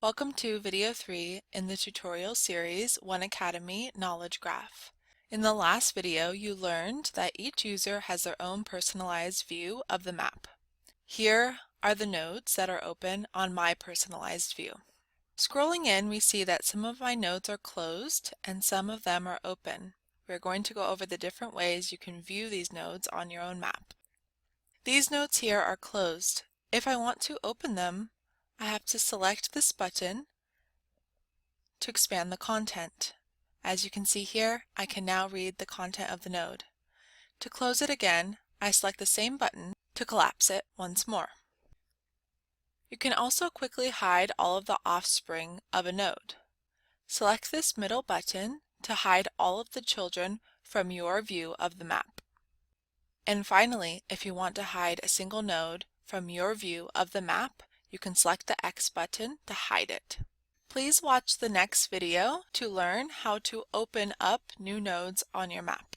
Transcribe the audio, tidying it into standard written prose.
Welcome to video 3 in the tutorial series 1Cademy Knowledge Graph. In the last video, you learned that each user has their own personalized view of the map. Here are the nodes that are open on my personalized view. Scrolling in, we see that some of my nodes are closed and some of them are open. We're going to go over the different ways you can view these nodes on your own map. These nodes here are closed. If I want to open them, I have to select this button to expand the content. As you can see here, I can now read the content of the node. To close it again, I select the same button to collapse it once more. You can also quickly hide all of the offspring of a node. Select this middle button to hide all of the children from your view of the map. And finally, if you want to hide a single node from your view of the map, you can select the X button to hide it. Please watch the next video to learn how to open up new nodes on your map.